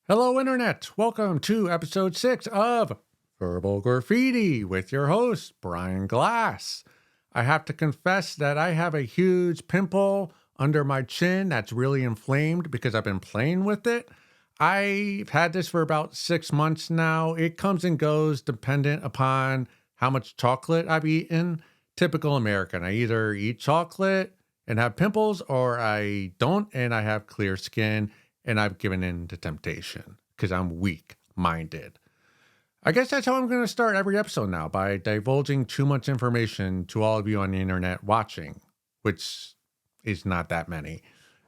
Hello, Internet. Welcome to episode 6 of Verbal Graffiti with your host, Brian Glass. I have to confess that I have a huge pimple under my chin that's really inflamed because I've been playing with it. I've had this for about 6 months now. It comes and goes dependent upon how much chocolate I've eaten. Typical American. I either eat chocolate and have pimples, or I don't and I have clear skin. And I've given in to temptation because I'm weak-minded. I guess that's how I'm going to start every episode now, by divulging too much information to all of you on the internet watching, which is not that many.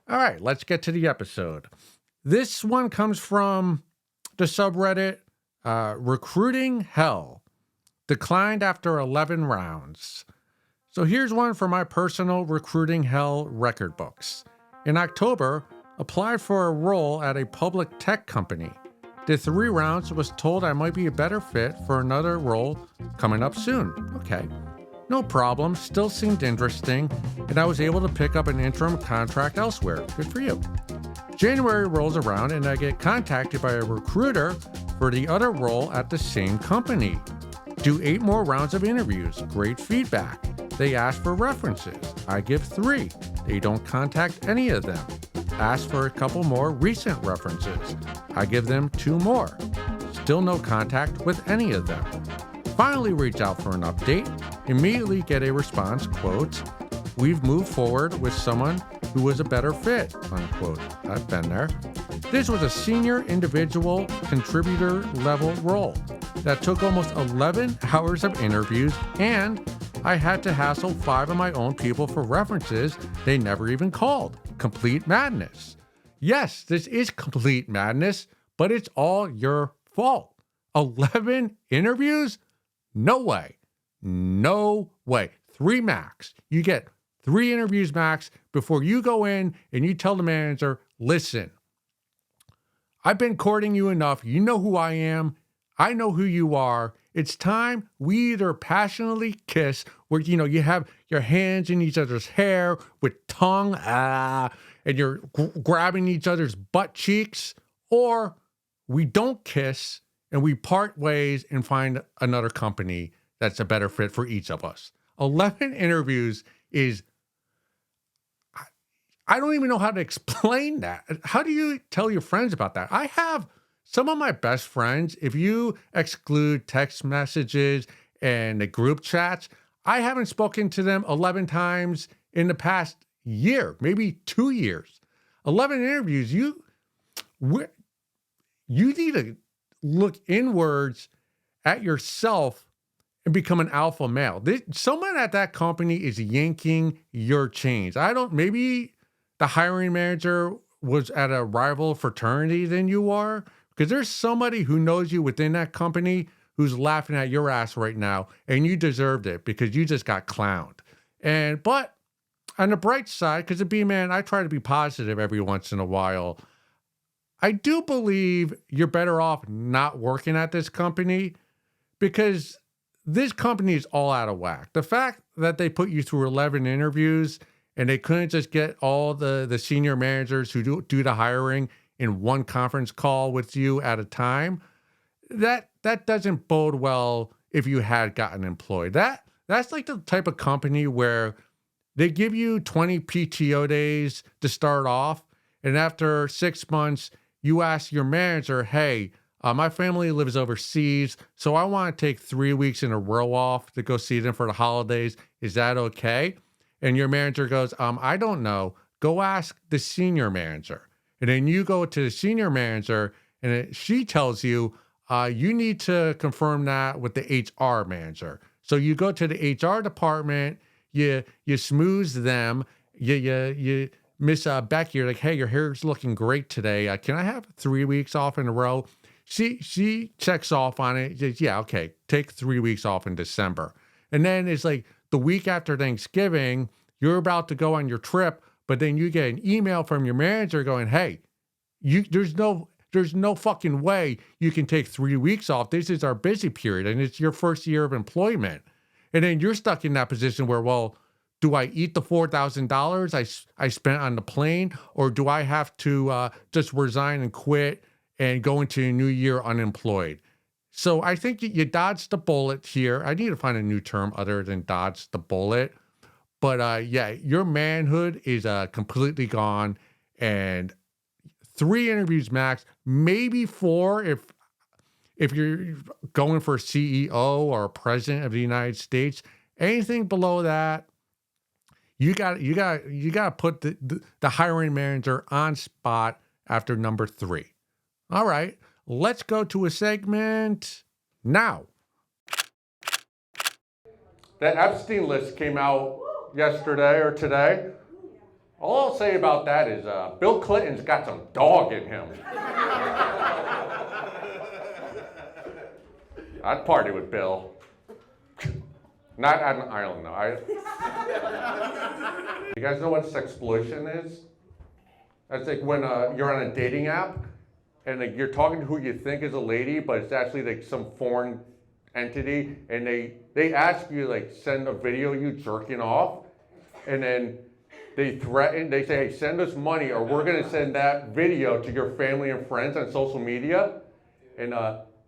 All right, let's get to the episode. This one comes from the subreddit Recruiting Hell, declined after 11 rounds. So here's one for my personal Recruiting Hell record books. In October, applied for a role at a public tech company. Did 3 rounds, was told I might be a better fit for another role coming up soon. Okay, no problem, still seemed interesting, and I was able to pick up an interim contract elsewhere. Good for you. January rolls around and I get contacted by a recruiter for the other role at the same company. Do 8 more rounds of interviews, great feedback. They ask for references. I give 3. They don't contact any of them. Ask for a couple more recent references. I give them 2 more. Still no contact with any of them. Finally reach out for an update. Immediately get a response, quote, "We've moved forward with someone who was a better fit," unquote. I've been there. This was a senior individual contributor level role that took almost 11 hours of interviews, and I had to hassle 5 of my own people for references they never even called. Complete madness. Yes, this is complete madness, but it's all your fault. 11 interviews? No way. No way. 3 max. You get 3 interviews max before you go in and you tell the manager, "Listen, I've been courting you enough. You know who I am. I know who you are. It's time we either passionately kiss, where you have your hands in each other's hair with tongue, and you're grabbing each other's butt cheeks, or we don't kiss and we part ways and find another company that's a better fit for each of us." 11 interviews is, I don't even know how to explain that. How do you tell your friends about that? I have some of my best friends, if you exclude text messages and the group chats, I haven't spoken to them 11 times in the past year, maybe 2 years. 11 interviews, you need to look inwards at yourself and become an alpha male. Someone at that company is yanking your chains. Maybe the hiring manager was at a rival fraternity than you are. Because there's somebody who knows you within that company who's laughing at your ass right now, and you deserved it because you just got clowned. But on the bright side, because of B-Man, I try to be positive every once in a while. I do believe you're better off not working at this company, because this company is all out of whack. The fact that they put you through 11 interviews and they couldn't just get all the senior managers who do the hiring in one conference call with you at a time, that doesn't bode well if you had gotten employed. That's like the type of company where they give you 20 PTO days to start off, and after 6 months, you ask your manager, "Hey, my family lives overseas, so I want to take 3 weeks in a row off to go see them for the holidays. Is that okay?" And your manager goes, "I don't know. Go ask the senior manager." And then you go to the senior manager, and she tells you, you need to confirm that with the HR manager. So you go to the HR department, you smooze them, you Miss Becky, you're like, "Hey, your hair's looking great today. Can I have 3 weeks off in a row?" She checks off on it. Says, "Yeah, okay, take 3 weeks off in December." And then it's like the week after Thanksgiving, you're about to go on your trip, but then you get an email from your manager going, "Hey, there's no fucking way you can take 3 weeks off. This is our busy period, and it's your first year of employment." And then you're stuck in that position where, well, do I eat the $4,000 I spent on the plane, or do I have to just resign and quit and go into a new year unemployed. So I think you dodged the bullet here. I need to find a new term other than dodge the bullet. But yeah, your manhood is completely gone. And 3 interviews max, maybe 4 if you're going for a CEO or a president of the United States. Anything below that, you got to put the hiring manager on spot after number 3. All right, let's go to a segment now. The Epstein list came out yesterday or today. All I'll say about that is Bill Clinton's got some dog in him. I'd party with Bill. Not on Ireland, though. You guys know what sexploitation is? That's like when you're on a dating app and like you're talking to who you think is a lady, but it's actually like some foreign entity, and they ask you like send a video of you jerking off, and then they threaten, they say, hey, send us money or we're gonna send that video to your family and friends on social media. And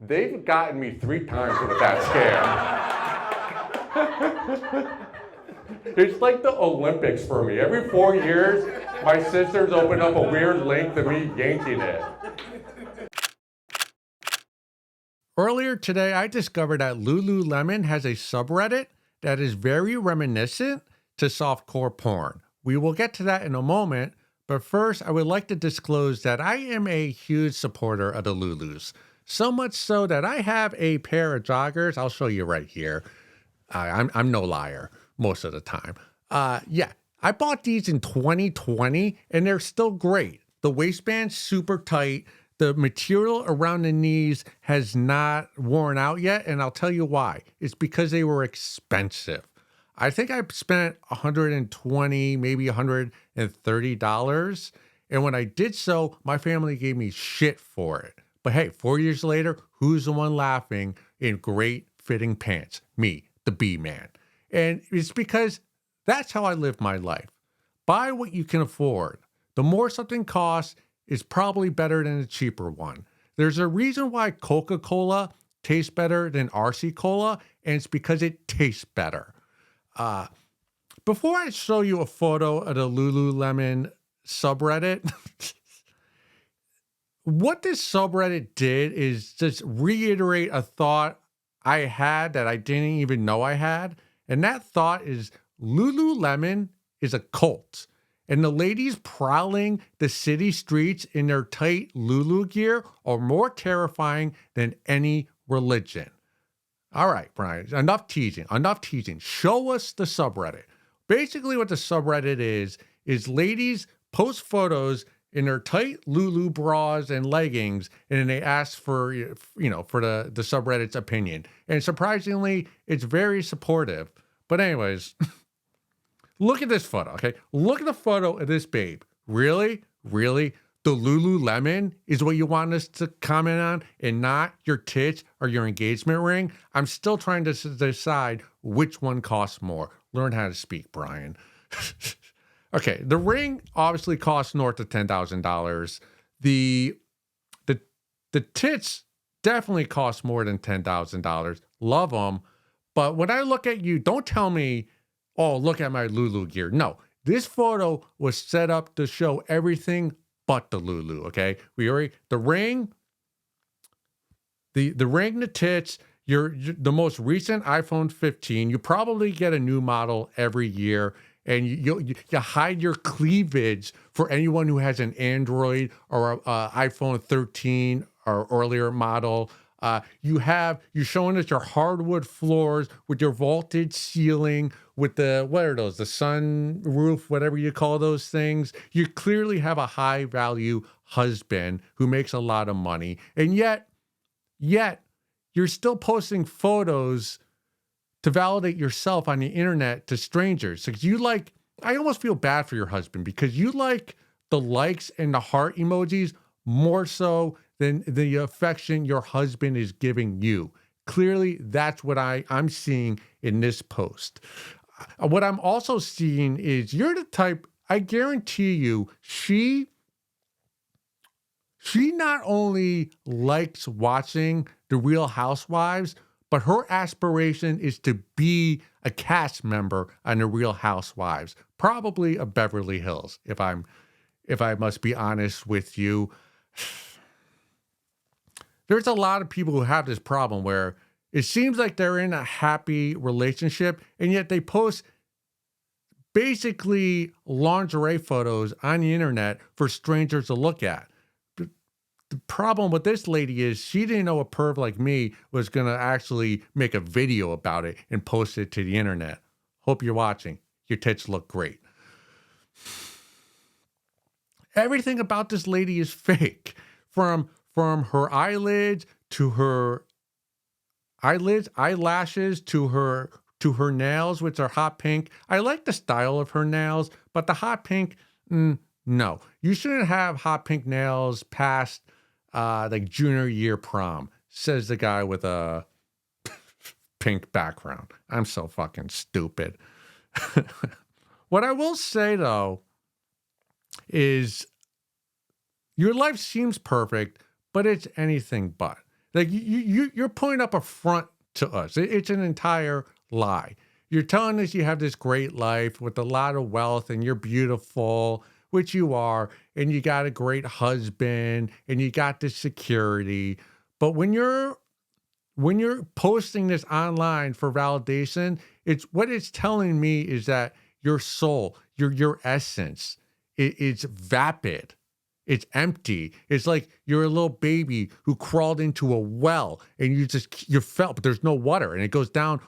they've gotten me 3 times with that scam. It's like the Olympics for me. Every 4 years, my sisters open up a weird link to me yanking it. Earlier today, I discovered that Lululemon has a subreddit that is very reminiscent to softcore porn. We will get to that in a moment, but first, I would like to disclose that I am a huge supporter of the Lulus. So much so that I have a pair of joggers. I'll show you right here. I'm no liar most of the time. Yeah, I bought these in 2020 and they're still great. The waistband's super tight. The material around the knees has not worn out yet, and I'll tell you why. It's because they were expensive. I think I spent $120, maybe $130. And when I did so, my family gave me shit for it. But hey, 4 years later, who's the one laughing in great fitting pants? Me, the B man. And it's because that's how I live my life. Buy what you can afford. The more something costs, is probably better than a cheaper one. There's a reason why Coca-Cola tastes better than RC Cola, and it's because it tastes better. Before I show you a photo of the Lululemon subreddit, what this subreddit did is just reiterate a thought I had that I didn't even know I had. And that thought is Lululemon is a cult. And the ladies prowling the city streets in their tight Lulu gear are more terrifying than any religion. All right, Brian, enough teasing. Show us the subreddit. Basically what the subreddit is ladies post photos in their tight Lulu bras and leggings, and then they ask for, for the subreddit's opinion. And surprisingly, it's very supportive. But anyways, look at this photo, okay? Look at the photo of this babe. Really? Really? The Lululemon is what you want us to comment on and not your tits or your engagement ring? I'm still trying to decide which one costs more. Learn how to speak, Brian. Okay, the ring obviously costs north of $10,000. The tits definitely cost more than $10,000. Love them. But when I look at you, don't tell me, oh, look at my Lulu gear. No, this photo was set up to show everything but the Lulu, okay? The ring, the ring, the tits, the most recent iPhone 15, you probably get a new model every year, and you hide your cleavage for anyone who has an Android or a iPhone 13 or earlier model. You're showing us your hardwood floors with your vaulted ceiling with what are those? The sun roof, whatever you call those things. You clearly have a high value husband who makes a lot of money. And yet you're still posting photos to validate yourself on the internet to strangers. Because I almost feel bad for your husband because you like the likes and the heart emojis more so than the affection your husband is giving you. Clearly, that's what I'm seeing in this post. What I'm also seeing is you're the type, I guarantee you, she She not only likes watching The Real Housewives, but her aspiration is to be a cast member on The Real Housewives, probably of Beverly Hills, if I must be honest with you. There's a lot of people who have this problem where it seems like they're in a happy relationship, and yet they post basically lingerie photos on the internet for strangers to look at. The problem with this lady is she didn't know a perv like me was going to actually make a video about it and post it to the internet. Hope you're watching. Your tits look great. Everything about this lady is fake. From her eyelids to her eyelashes to her nails, which are hot pink. I like the style of her nails, but the hot pink, no. You shouldn't have hot pink nails past like junior year prom, says the guy with a pink background. I'm so fucking stupid. What I will say though is your life seems perfect, but it's anything but. Like you're putting up a front to us. It's an entire lie. You're telling us you have this great life with a lot of wealth and you're beautiful, which you are, and you got a great husband and you got this security. But when you're posting this online for validation, what it's telling me is that your soul, your essence, it's vapid. It's empty. It's like you're a little baby who crawled into a well and you felt, but there's no water and it goes down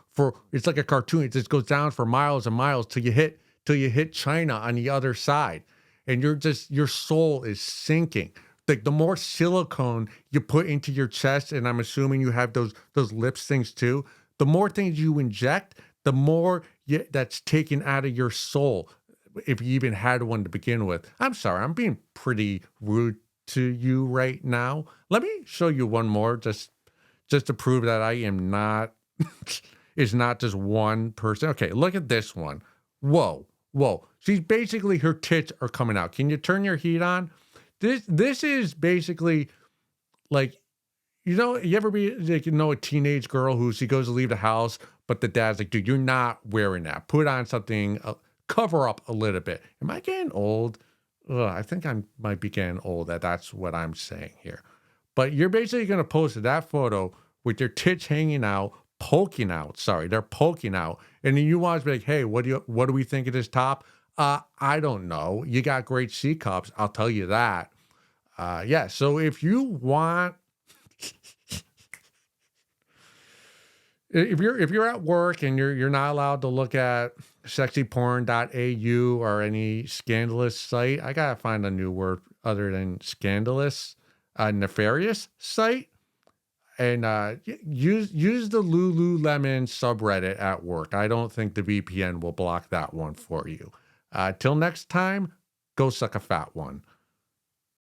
it's like a cartoon. It just goes down for miles and miles till you hit China on the other side. And your soul is sinking. Like the more silicone you put into your chest, and I'm assuming you have those lips things too, the more things you inject, the more that's taken out of your soul. If you even had one to begin with. I'm sorry, I'm being pretty rude to you right now. Let me show you one more just to prove that I am not, is not just one person. Okay, look at this one. Whoa. She's basically, her tits are coming out. Can you turn your heat on? This is basically like, you ever be like, a teenage girl who she goes to leave the house, but the dad's like, dude, you're not wearing that. Put on something, cover up a little bit. Am I getting old? I think I might be getting old. That's what I'm saying here. But you're basically going to post that photo with your tits hanging out, poking out. Sorry, they're poking out. And then you want to be like, hey, what do we think of this top? I don't know. You got great C cups. I'll tell you that. Yeah. So if you want, if you're at work and you're not allowed to look at sexyporn.au or any scandalous site, I gotta find a new word other than scandalous, nefarious site, and use the Lululemon subreddit at work. I don't think the VPN will block that one for you. Till next time, go suck a fat one.